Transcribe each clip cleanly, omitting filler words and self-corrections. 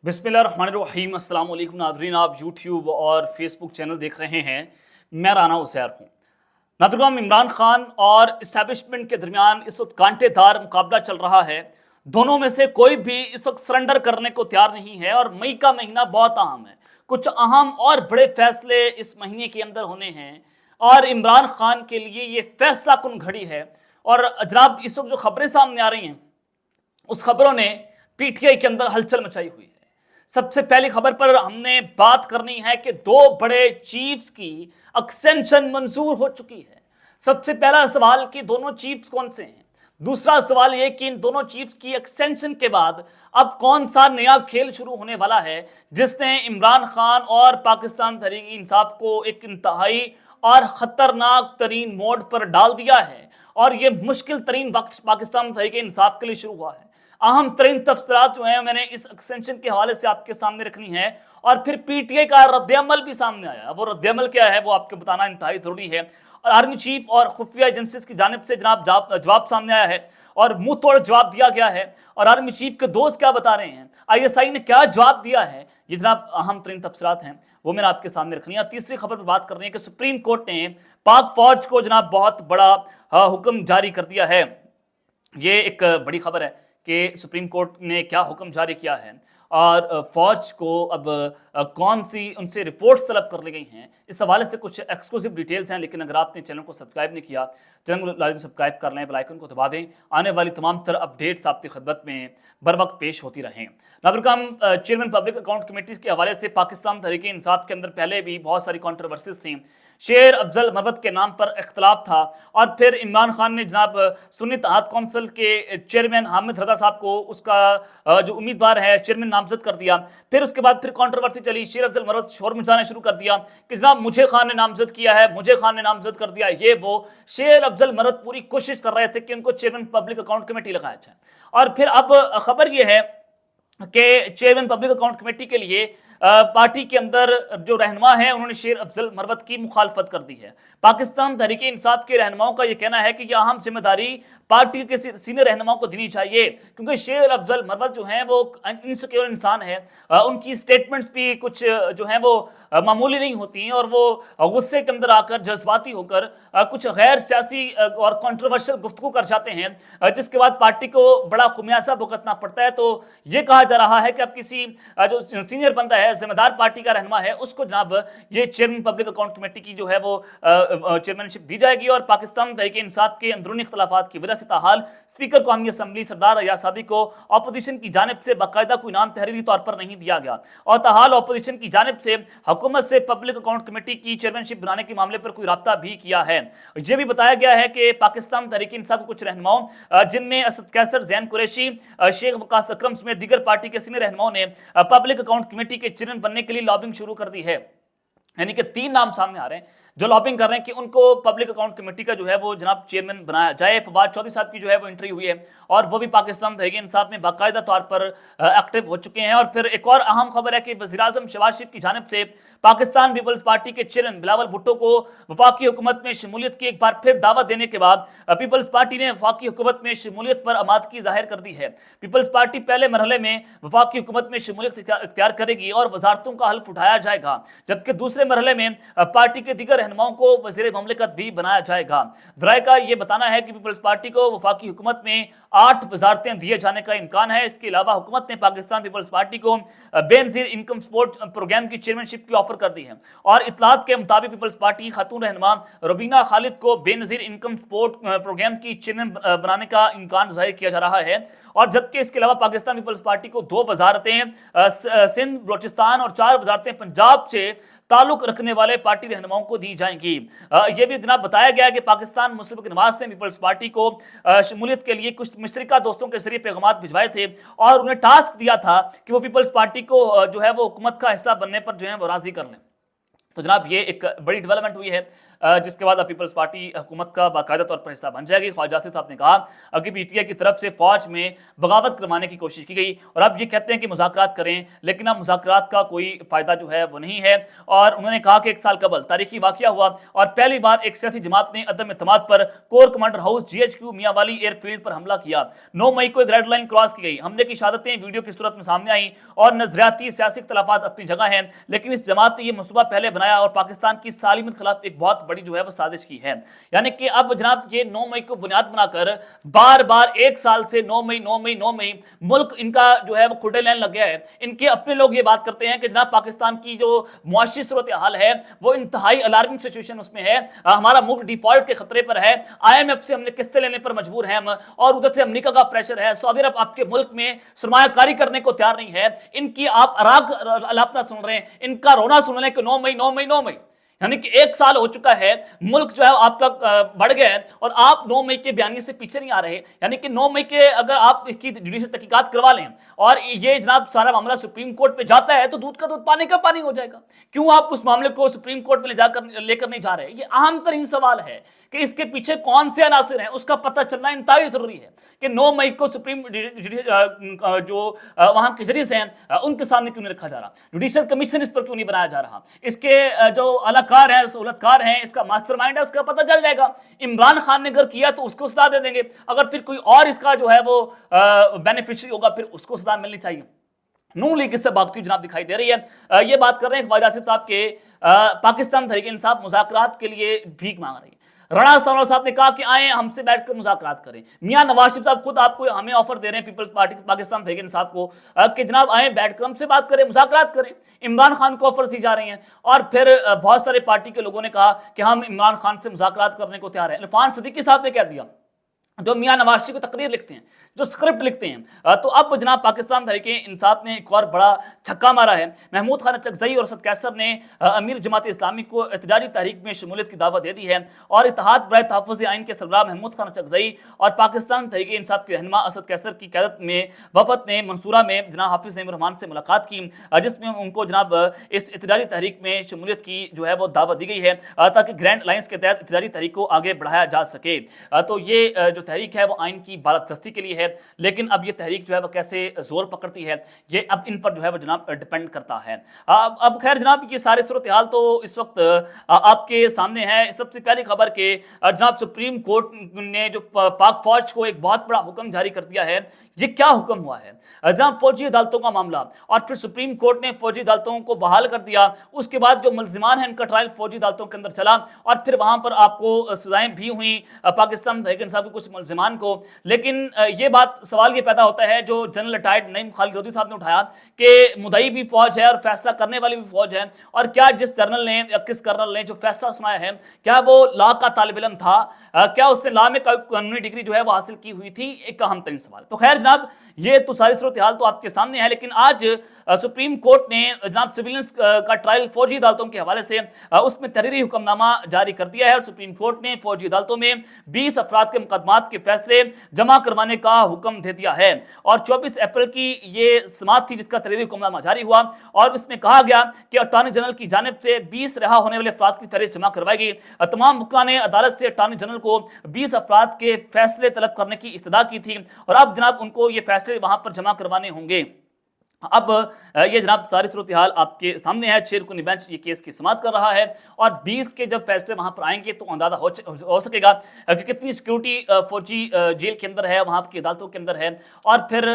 बिस्मिल्लाहिर्रहमानिर्रहीम। अस्सलाम वालेकुम नाज़रीन, आप यूट्यूब और फेसबुक चैनल देख रहे हैं। मैं राना उसैर हूँ। नाज़रीन, इमरान खान और इस्टेब्लिशमेंट के दरमियान इस वक्त कांटेदार मुकाबला चल रहा है। दोनों में से कोई भी इस वक्त सरेंडर करने को तैयार नहीं है और मई का महीना बहुत अहम है। कुछ अहम और बड़े फैसले इस महीने के अंदर होने हैं और इमरान खान के लिए ये फैसला कुन घड़ी है। और जनाब, इस वक्त जो खबरें सामने आ रही हैं उस खबरों ने पीटीआई के अंदर हलचल मचाई हुई है। सबसे पहली खबर पर हमने बात करनी है कि दो बड़े चीफ्स की एक्सटेंशन मंजूर हो चुकी है। सबसे पहला सवाल कि दोनों चीफ्स कौन से हैं। दूसरा सवाल यह कि इन दोनों चीफ्स की एक्सटेंशन के बाद अब कौन सा नया खेल शुरू होने वाला है जिसने इमरान खान और पाकिस्तान तहरीक इंसाफ को एक इंतहाई और खतरनाक तरीन मोड पर डाल दिया है। और यह मुश्किल तरीन वक्त पाकिस्तान तहरीक इंसाफ के लिए शुरू हुआ है। अहम तरीन तफसीलात जो हैं मैंने इस एक्सटेंशन के हवाले से आपके सामने रखनी है और फिर पीटीआई का रद्दअमल भी सामने आया। वो रद्दअमल क्या है वो आपको बताना इंतहाई जरूरी है। और आर्मी चीफ और खुफिया एजेंसीज की जानिब से जनाब जवाब सामने आया है और मुंह तोड़ जवाब दिया गया है। और आर्मी चीफ के दोस्त क्या बता रहे हैं, आईएसआई ने क्या जवाब दिया है, ये जनाब अहम तरीन तफसीलात हैं, वो मैंने आपके सामने रखनी है। तीसरी खबर पर बात करनी है कि सुप्रीम कोर्ट ने पाक फौज को जनाब बहुत बड़ा हुक्म जारी कर दिया है। ये एक बड़ी खबर है कि सुप्रीम कोर्ट ने क्या हुक्म जारी किया है और फौज को अब कौन सी उनसे रिपोर्ट्स तलब कर ली गई हैं। इस हवाले से कुछ एक्सक्लूसिव डिटेल्स हैं, लेकिन अगर आपने चैनल को सब्सक्राइब नहीं किया, चैनल को लाजमी सब्सक्राइब कर लें, बेल आइकन को दबा दें। आने वाली तमाम तरह अपडेट्स आपकी खिदमत में बर वक्त पेश होती रहें। नाज़रीन, चेयरमैन पब्लिक अकाउंट कमेटी के हवाले से पाकिस्तान तहरीक इंसाफ के अंदर पहले भी बहुत सारी कॉन्ट्रोवर्सीज थी। शेर अफजल मरवत के नाम पर इख्तलाफ था और फिर इमरान खान ने जनाब सुन्नी इत्तेहाद कौंसिल के चेयरमैन हामिद रजा साहब को उसका जो उम्मीदवार है चेयरमैन नामजद कर दिया। फिर उसके बाद फिर कॉन्ट्रोवर्सी चली, शेर अफजल मरवत शोर मचाना शुरू कर दिया कि जनाब मुझे खान ने नामजद किया है, मुझे खान ने नामजद कर दिया, ये वो। शेर अफजल मरवत पूरी कोशिश कर रहे थे कि उनको चेयरमैन पब्लिक अकाउंट कमेटी लगाया जाए। और फिर अब खबर यह है कि चेयरमैन पब्लिक अकाउंट कमेटी के लिए पार्टी के अंदर जो रहनुमा है उन्होंने शेर अफजल मरवत की मुखालफत कर दी है। पाकिस्तान तहरीक इंसाफ के रहनुमाओं का यह कहना है कि यह अहम जिम्मेदारी पार्टी के सीनियर रहनुमाओं को देनी चाहिए, क्योंकि शेर अफजल मरवत जो हैं वो इनसिक्योर इंसान है। उनकी स्टेटमेंट्स भी कुछ जो हैं वो मामूली नहीं होती हैं और वो गुस्से के अंदर आकर जज्बाती होकर कुछ गैर सियासी और कंट्रोवर्शियल गुफ्तगू कर जाते हैं, जिसके बाद पार्टी को बड़ा खुमियासा भुगतना पड़ता है। तो ये कहा जा रहा है कि अब किसी जो सीनियर बंदा है, जिम्मेदार पार्टी का रहनुमा है, उसको जनाब ये चेयरमैन पब्लिक अकाउंट कमेटी की जो है वो चेयरमैनशिप दी जाएगी। और पाकिस्तान तहरीक इंसाफ के अंदरूनी इख्तलाफात की वजह से ताहाल स्पीकर कौमी असम्बली सरदार अयाज सादी को अपोजिशन की जानिब से बाकायदा कोई नाम तहरीरी तौर पर नहीं दिया गया और ताहाल अपोजिशन की जानिब से हुकूमत से पब्लिक अकाउंट कमेटी की चेयरमैनशिप बनाने के मामले पर कोई राब्ता भी किया है। यह भी बताया गया है कि पाकिस्तान तहरीक इंसाफ के कुछ रहनुमाओं जिनमें असद कैसर, जैन कुरैशी, शेख वकास अकरम समेत दीगर पार्टी के सीनियर रहनुमाओं ने पब्लिक अकाउंट कमेटी के चेयरमैन बनने के लिए लॉबिंग शुरू कर दी है। यानी कि 3 नाम सामने आ रहे हैं जो लॉबिंग कर रहे हैं कि उनको पब्लिक अकाउंट कमेटी का जो है वो जनाब चेयरमैन बनाया जाए। फवाद चौधरी साहब की जो है वो एंट्री हुई है और वो भी पाकिस्तान तहरीक इंसाफ में बाकायदा तौर पर एक्टिव हो चुके हैं। और फिर एक और अहम खबर है कि वज़ीर-ए-आज़म शहबाज शरीफ की जानिब से पाकिस्तान पीपल्स पार्टी के चेयरमैन बिलावल भुट्टो को वफाकी हुकूमत में शमूलियत की एक बार फिर दावत देने के बाद पीपल्स पार्टी ने वफाकी हुकूमत में शमूलियत पर आमादगी जाहिर कर दी है। पीपल्स पार्टी पहले मरहले में वफाकी हुकूमत में शमूलियत इख्तियार करेगी और वजारतों का हल्फ उठाया जाएगा, जबकि दूसरे मरहले में पार्टी के दीगर रहनुमाओं को वज़ीर ममलिकत भी बनाया जाएगा। ज़राए का यह बताना है कि पीपल्स पार्टी को वफाकी हुकूमत में 8 वजारतें दिए जाने का इम्कान है। इसके अलावा हुकूमत ने पाकिस्तान पीपल्स पार्टी को बेनज़ीर इनकम सपोर्ट प्रोग्राम की चेयरमैनशिप की ऑफर कर दी है और इत्तलात के मुताबिक पीपल्स पार्टी की खातून रहनुमा रुबीना खालिद को बेनज़ीर इनकम सपोर्ट प्रोग्राम की चेयरमैन बनाने का इम्कान जाहिर किया जा रहा है। और जबकि इसके अलावा पाकिस्तान पीपल्स पार्टी को 2 वजारतें सिंध, बलोचिस्तान और 4 वजारतें पंजाब से ताल्लुक रखने वाले पार्टी रहनुमाओं को दी जाएंगी। यह भी जनाब बताया गया है कि पाकिस्तान मुस्लिम लीग नवाज ने पीपल्स पार्टी को शमूलियत के लिए कुछ मुश्तरका दोस्तों के जरिए पैगाम भिजवाए थे और उन्हें टास्क दिया था कि वो पीपल्स पार्टी को जो है वो हुकूमत का हिस्सा बनने पर जो है वो राजी कर लें। तो जनाब ये एक बड़ी डेवलपमेंट हुई है जिसके बाद अब पीपल्स पार्टी हुकूमत का बाकायदा तौर पर हिस्सा बन जाएगी। ख्वाजा आसिफ साहब ने कहा कि पीटीआई की तरफ से फौज में बगावत करवाने की कोशिश की गई और अब ये कहते हैं कि मुज़ाकरात करें, लेकिन अब मुज़ाकरात का कोई फ़ायदा जो है वो नहीं है। और उन्होंने कहा कि 1 साल कबल तारीखी वाक़या हुआ और पहली बार एक सियासी जमात ने अदम इत्तेमाद पर core commander house GHQ Mianwali airfield पर हमला किया। 9 मई को एक रेड लाइन क्रॉस की गई। हमले की शहादतें वीडियो की सूरत में सामने आई और नजरियाती सियासी इख्तिलाफात अपनी जगह हैं, लेकिन इस जमात ने यह मनसूबा पहले बनाया और पाकिस्तान की सालिमत के खिलाफ एक बहुत बड़ी जो है वो साजिश की है। यानी कि अब जनाब ये 9 मई को बुनियाद बनाकर बार बार 1 साल से 9 मई मुल्क इनका जो है वो खुटे लेने लग गया है। इनके अपने लोग ये बात करते हैं कि जनाब पाकिस्तान की जो मुआशी सूरत हाल है वो इंतहाई अलार्मिंग सिचुएशन उसमें है, हमारा मुल्क डिफॉल्ट के खतरे पर है, IMF से हमने किस्तें लेने पर मजबूर हैं हम, और उधर से अमेरिका का प्रेशर है, सऊदी अरब आपके मुल्क में सरमायाकारी करने को तैयार नहीं है। इनकी आप अराग अलापना सुन रहे हैं, इनका रोना सुन रहे हैं कि 9 मई, यानी कि 1 साल हो चुका है, मुल्क जो है आपका बढ़ गया है और आप 9 मई के बयानी से पीछे नहीं आ रहे। यानी कि 9 मई के अगर आप इसकी जुडिशल तहकीकात करवा लें और ये जनाब सारा मामला सुप्रीम कोर्ट पे जाता है तो दूध का दूध पानी का पानी हो जाएगा। क्यों आप उस मामले को सुप्रीम कोर्ट में लेकर नहीं जा रहे? ये अहम तरीन सवाल है कि इसके पीछे कौन से अनासिर हैं, उसका पता चलना इंतहाई जरूरी है कि 9 मई को सुप्रीम जो वहां के जजेस हैं उनके सामने क्यों नहीं रखा जा रहा, जुडिशल कमीशन इस पर क्यों नहीं बनाया जा रहा, इसके जो अलाकार हैं, सहूलतकार हैं, इसका मास्टरमाइंड है, उसका पता चल जाएगा। इमरान खान ने अगर किया तो उसको सजा दे देंगे, अगर फिर कोई और इसका जो है वो बेनिफिशियरी होगा फिर उसको सजा मिलनी चाहिए। नून लीग इससे भागती हुई जनाब दिखाई दे रही है। ये बात कर रहे हैं ख्वाजा आसिफ साहब के पाकिस्तान तहरीक इंसाफ मुज़ाकरात के लिए भीख मांग रही है। राणा सांवरा साहब ने कहा कि आए हमसे बैठकर मुज़ाकरात करें। मियां नवाज शरीफ साहब खुद आपको हमें ऑफर दे रहे हैं पीपल्स पार्टी पाकिस्तान तहरीक इंसाफ को कि जनाब आए बैठकर हमसे बात करें, मुज़ाकरात करें। इमरान खान को ऑफर दी जा रही हैं और फिर बहुत सारे पार्टी के लोगों ने कहा कि हम इमरान खान से मुज़ाकरात करने को तैयार हैं। इरफान सिद्दीकी साहब ने कह दिया, जो मियां नवाज शरीफ को तकरीर लिखते हैं, जो स्क्रिप्ट लिखते हैं। तो अब जनाब पाकिस्तान तहरीक इंसाफ ने एक और बड़ा छक्का मारा है। महमूद खान चकजई और असद कैसर ने अमीर जमात इस्लामी को एहतजाजी तहरीक में शमूलियत की दावत दे दी है और इत्तेहाद बराए तहफ़्फ़ुज़ आइन के सरबराह महमूद खान चकजई और पाकिस्तान तहरीक इंसाफ के रहनुमा असद कैसर की क़यादत में वफ़द ने मंसूरा में जनाब हाफिज़ नईमुर रहमान से मुलाकात की, जिसमें उनको जनाब इस एहतजाजी तहरीक में शमूलियत की जो है वो दावत दी गई है ताकि ग्रैंड अलायंस के तहत एहतजाजी तहरीक को आगे बढ़ाया जा सके। तो ये जो तहरीक है वो आइन की बालादस्ती के लिए है, लेकिन अब ये तहरीक जो है वो कैसे जोर पकड़ती है ये अब इन पर जो है वो जनाब डिपेंड करता है। अब खैर जनाब ये सारे सूरत हाल तो इस वक्त आपके सामने है। सबसे पहली खबर के जनाब सुप्रीम कोर्ट ने जो पाक फौज को एक बहुत बड़ा हुक्म जारी कर दिया है। ये क्या हुक्म हुआ है? जनाब फौजी अदालतों का मामला और फिर सुप्रीम कोर्ट ने फौजी अदालतों को बहाल कर दिया। उसके बाद जो मुल्जिमान हैं उनका ट्रायल फौजी अदालतों के अंदर चला और फिर वहां पर आपको सजाएं भी हुई पाकिस्तान तहरीक इंसाफ के कुछ मुल्जिमान को। लेकिन ये बात सवाल ये पैदा होता है जो जनरल रिटायर्ड नईम खालिद लोधी साहब ने उठाया कि मुदई भी फौज है और फैसला करने वाली भी फौज है, और क्या जिस जनरल ने या किस कर्नल ने जो फैसला सुनाया है क्या वो लॉ का तालिब इल्म था, क्या उसने लॉ में कानूनी डिग्री जो है वो हासिल की हुई थी? एक अहम तरीन सवाल। तो खैर जनाब ये तो सारी सूरत हाल तो आपके सामने है, लेकिन आज सुप्रीम कोर्ट ने जनाब सिविलियंस का ट्रायल फौजी अदालतों के हवाले से उसमें तहरीरी हुक्मनामा जारी कर दिया है और सुप्रीम कोर्ट ने फौजी अदालतों में 20 अफराद के मुकदमात के फैसले जमा करवाने का हुक्म दे दिया है। और 24 अप्रैल की ये समाअत थी जिसका तहरीरी हुक्मनामा जारी हुआ और इसमें कहा गया कि अटॉर्नी जनरल की जानिब से 20 रिहा होने वाले अफराद की फहरिस्त जमा करवाई गई। तमाम मुकर्रा ने अदालत से अटॉर्नी जनरल को 20 अफराद के फैसले तलब करने की इस्तदा की थी और अब जनाब उनको ये फैसले वहां पर जमा करवाने होंगे। अब ये जनाब सारी सूरत हाल आपके सामने है। 6 रुकनी बेंच ये केस की समाअत कर रहा है और 20 के जब फैसले वहां पर आएंगे तो अंदाजा हो सकेगा कि कितनी सिक्योरिटी फौजी जेल के अंदर है, वहां की अदालतों के अंदर है। और फिर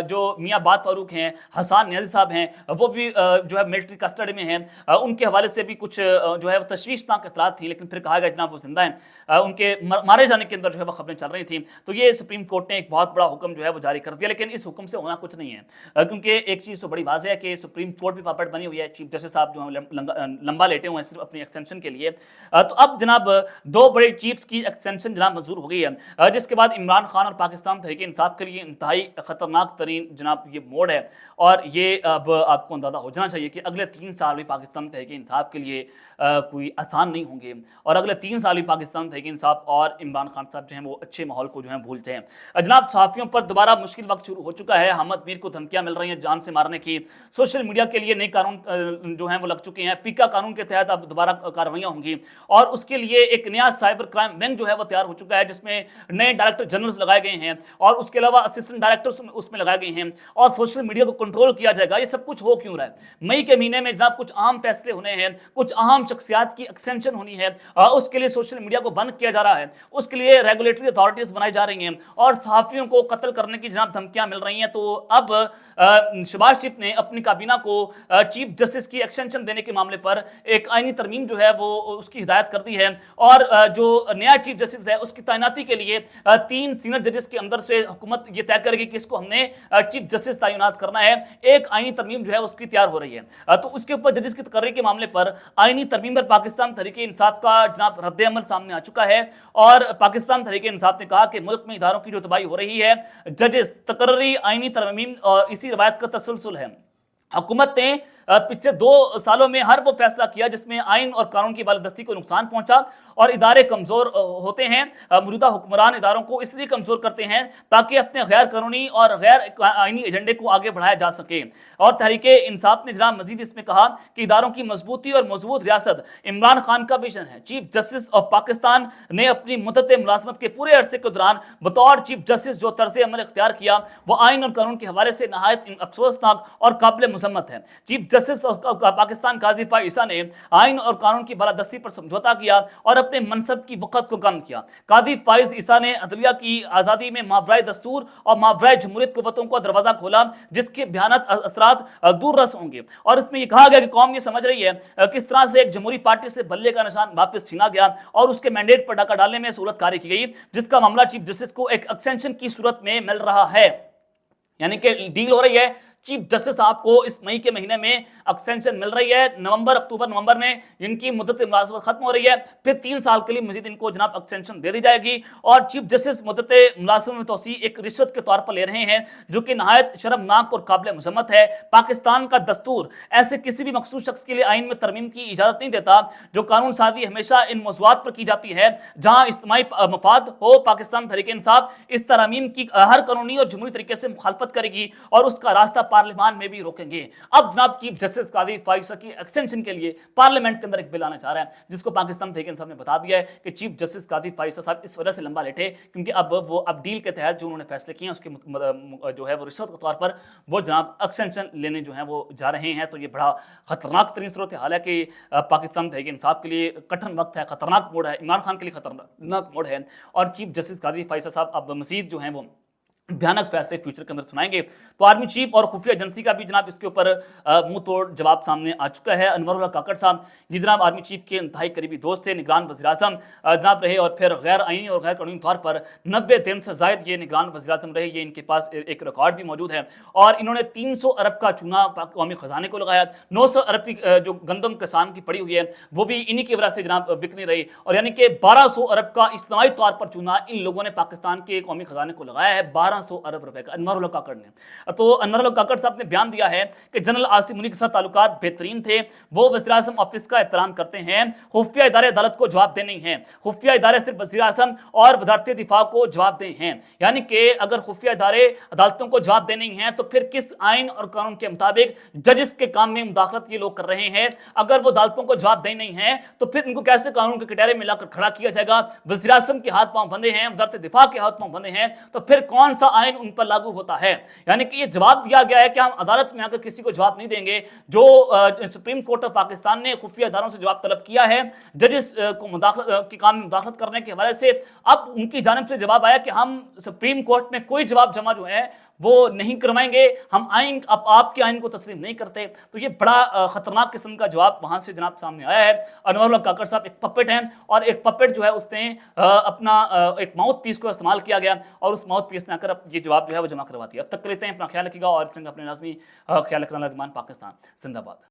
जो मियाँ बात फारूक हैं, हसन नियाज़ी साहब हैं, वो भी जो है मिलिट्री कस्टडी में हैं, उनके हवाले से भी कुछ जो है तशवीशनाक इतलात थी, लेकिन फिर कहा गया जनाब वो जिंदा हैं। उनके मारे जाने के अंदर जो है वो खबरें चल रही थी। तो ये सुप्रीम कोर्ट ने एक बहुत बड़ा हुक्म जो है वो जारी कर दिया, लेकिन इस हुक्म से होना कुछ नहीं है क्योंकि एक चीज़ तो बड़ी वाज़ेह है कि सुप्रीम कोर्ट भी पापड़ बनी हुई है, चीफ जस्टिस साहब जो हैं लंबा लेटे हुए हैं सिर्फ अपनी एक्सटेंशन के लिए। तो अब जनाब 2 बड़े चीफ्स की एक्सटेंशन जनाब मंजूर हो गई है, जिसके बाद इमरान खान और पाकिस्तान तहरीक इंसाफ के लिए इंतहाई ख़तरनाक तरीन जनाब ये मोड़ है। और ये अब आपको अंदाज़ा हो जाना चाहिए कि अगले 3 साल भी पाकिस्तान तहरीक इंसाफ के लिए कोई आसान नहीं होंगे और अगले 3 साल भी पाकिस्तान तहरीक इंसाफ और इमरान खान साहब जो हैं वो अच्छे माहौल को जो है भूलते हैं। जनाब सहाफ़ियों पर दोबारा मुश्किल वक्त शुरू हो चुका है। अहमद मीर को धमकियाँ मिल रही हैं, जान से मारने की। सोशल मीडिया के लिए नए कानून जो हैं वो लग चुके हैं, पीका कानून के तहत अब दोबारा कार्रवाइयां होंगी और उसके लिए एक नया साइबर क्राइम विंग जो है वो तैयार हो चुका है, जिसमें नए डायरेक्टर जनरल्स लगाए गए हैं और उसके अलावा असिस्टेंट डायरेक्टर्स उसमें लगाए गए हैं और सोशल मीडिया को कंट्रोल किया जाएगा। ये सब कुछ हो क्यों रहा है? मई के महीने में जनाब कुछ अहम फैसले होने हैं, कुछ अहम शख्सियात की एक्सटेंशन होनी है, उसके लिए सोशल मीडिया को बंद किया जा रहा है, उसके लिए रेगुलेटरी अथॉरिटीज बनाई जा रही हैं और सहाफियों को कत्ल करने की जनाब धमकियां मिल रही हैं। तो अब शहबाज शरीफ ने अपनी काबीना को चीफ जस्टिस की एक्सटेंशन देने के मामले पर एक आईनी तरमीम जो है वो उसकी हिदायत कर दी है और जो नया चीफ जस्टिस है उसकी तैनाती के लिए 3 सीनियर जजेस के अंदर से हुकूमत ये तय करेगी कि इसको हमने चीफ जस्टिस तैनात करना है। एक आईनी तरमीम जो है उसकी तैयार हो रही है। तो उसके ऊपर जजेस की तकर्री के मामले पर आईनी तरमीम पर पाकिस्तान तहरीक इंसाफ का जनाब रद्द अमल सामने आ चुका है और पाकिस्तान तहरीक इंसाफ ने कहा कि मुल्क में इदारों की जो तबाही हो रही है, जजेस, तकर्री, आईनी तरमीम और इसी रवायत का तसलसल है। हुकूमत ने पिछले 2 सालों में हर वो फैसला किया जिसमें आइन और कानून की बालादस्ती को नुकसान पहुंचा और इदारे कमजोर होते हैं। मौजूदा हुक्मरान इदारों को इसलिए कमजोर करते हैं ताकि अपने गैर कानूनी और गैर आइनी एजेंडे को आगे बढ़ाया जा सके। और तहरीक इंसाफ ने जनाब मजीद इसमें कहा कि इदारों की मजबूती और मजबूत रियासत इमरान खान का विजन है। चीफ जस्टिस ऑफ पाकिस्तान ने अपनी मुद्दत मुलाजमत के पूरे अरसे के दौरान बतौर चीफ जस्टिस जो तर्ज अमल इख्तियार किया वो आइन और कानून के हवाले से नहायत अफसोसनाक और काबिल मुजम्मत है। चीफ जस्टिस ऑफ पाकिस्तान काजी फाइज ईसा ने आइन और कानून की बालादस्ती पर समझौता किया और अपने मनसब की वक़्त को कम किया। काजी फाइज ईसा ने अदलिया की आज़ादी में मावराए दस्तूर और मावराए जमहूरियत कुव्वतों का दरवाजा खोला जिसके भयानक असरात दूर रस होंगे। और इसमें यह कहा गया कि कौम ये समझ रही है किस तरह से एक जमहूरी पार्टी से बल्ले का निशान वापस छीना गया और उसके मैंडेट पर डाका डालने में सूरत कारी की गई, जिसका मामला चीफ जस्टिस को एक एक्सटेंशन की सूरत में मिल रहा है। यानी कि डील हो रही है, चीफ जस्टिस साहब को इस मई के महीने में एक्सटेंशन मिल रही है। अक्टूबर नवंबर में इनकी मुद्दत मुलाजमत खत्म हो रही है, फिर 3 साल के लिए मजीद इनको जनाब एक्सटेंशन दे दी जाएगी। और चीफ जस्टिस मुद्दत मुलाजमत में तोसी एक रिश्वत के तौर पर ले रहे हैं जो कि नहायत शर्मनाक और काबिल मजम्मत है। पाकिस्तान का दस्तूर ऐसे किसी भी मखसूस शख्स के लिए आइन में तरमीम की इजाजत नहीं देता। जो कानून साजी हमेशा इन मौज़ूआत पर की जाती है जहां इज्तिमाई मफाद हो। पाकिस्तान तहरीक इंसाफ इस तरमीम की हर कानूनी और जमहूरी तरीके से मुखालफत करेगी और उसका रास्ता पार्लियामान में भी रोकेंगे। अब जनाब चीफ जस्टिस काजी फाइज ईसा की एक्सटेंशन के लिए पार्लियामेंट के अंदर एक बिल आना चाह रहा है जिसको पाकिस्तान तहरीक इंसाफ ने बता दिया है कि चीफ जस्टिस काजी फाइज ईसा साहब इस वजह से लंबा लेटे क्योंकि अब डील के तहत जो उन्होंने फैसले किए हैं उसके जो है वो रिश्वत के तौर पर वो जनाब एक्सटेंशन लेने जो है वो जा रहे हैं। तो ये बड़ा खतरनाक तरीन सूरत हाल है कि पाकिस्तान तहरीक इंसाफ के लिए कठिन वक्त है, खतरनाक मोड़ है, इमरान खान के लिए खतरनाक मोड़ है और चीफ जस्टिस काजी फाइज ईसा साहब अब मजीद जो है वो भयानक फैसले फ्यूचर के अंदर सुनाएंगे। तो आर्मी चीफ और खुफिया एजेंसी का भी जनाब इसके ऊपर मुंह तोड़ जवाब सामने आ चुका है। अनवरुल्लाह काकड़ साहब ये जनाब आर्मी चीफ के इंतहाई करीबी दोस्त थे, निगरान वज़ीर आज़म जनाब रहे और फिर गैर आईनी और गैर कानूनी तौर पर 90 दिन से ज़ायद ये निगरान वज़ीर आज़म रहे। ये इनके पास एक रिकॉर्ड भी मौजूद है और इन्होंने 300 अरब का चूना कौमी खजाने को लगाया। 900 अरब की जो गंदम किसान की पड़ी हुई है वो भी इन्हीं की वजह से जनाब बिक नहीं रही और यानी कि 1200 अरब का इज्तिमाई तौर पर चूना इन लोगों ने पाकिस्तान के कौमी खजाने को लगाया है, 1200 अरब रुपए का। अनवरुल्लाह काकड़ ने तो अनवरुल्लाह काकड़ साहब ने बयान दिया है कि जनरल आसिफ मुनी के साथ ताल्लुकात बेहतरीन थे, वो वज़ीर आज़म ऑफिस का एहतराम करते हैं, खुफिया इदारे अदालत को जवाब दे नहीं है, खुफिया इदारे सिर्फ वज़ीर आज़म और वज़ारत दिफा को जवाब दे हैं। यानी कि अगर खुफिया इदारे अदालतों को जवाब दे नहीं है तो फिर किस आइन और कानून के मुताबिक जजिस के काम में मुदाखलत ये लोग कर रहे हैं? अगर वो अदालतों को जवाब दे नहीं है तो फिर इनको कैसे कानून के कटहरे में लाकर खड़ा किया जाएगा? वज़ीर आज़म के हाथ पांव बंधे हैं, वज़ारत दिफा के हाथ पांव बंधे हैं, तो फिर कौन सा आइन उन पर लागू होता है? यानी कि ये जवाब दिया गया है कि हम अदालत में आकर किसी को जवाब नहीं देंगे। जो सुप्रीम कोर्ट ऑफ पाकिस्तान ने खुफिया इदारों से जवाब तलब किया है जजिस को के काम में मुदाखलत करने के हवाले से, अब उनकी जानिब से जवाब आया कि हम सुप्रीम कोर्ट में कोई जवाब जमा जो है वो नहीं करवाएंगे, हम आइन आपके आइन को तस्लीम नहीं करते। तो ये बड़ा खतरनाक किस्म का जवाब वहां से जनाब सामने आया है। अनवरुल्लाह काकड़ साहब एक पपेट हैं और एक पपेट जो है उसने अपना एक माउथ पीस को इस्तेमाल किया गया और उस माउथ पीस ने आकर ये जवाब जो है वो जमा करवा दिया। अब तक लेते हैं, अपना ख्याल रखिएगा और अपने लाजमी ख्याल रखना। पाकिस्तान जिंदाबाद।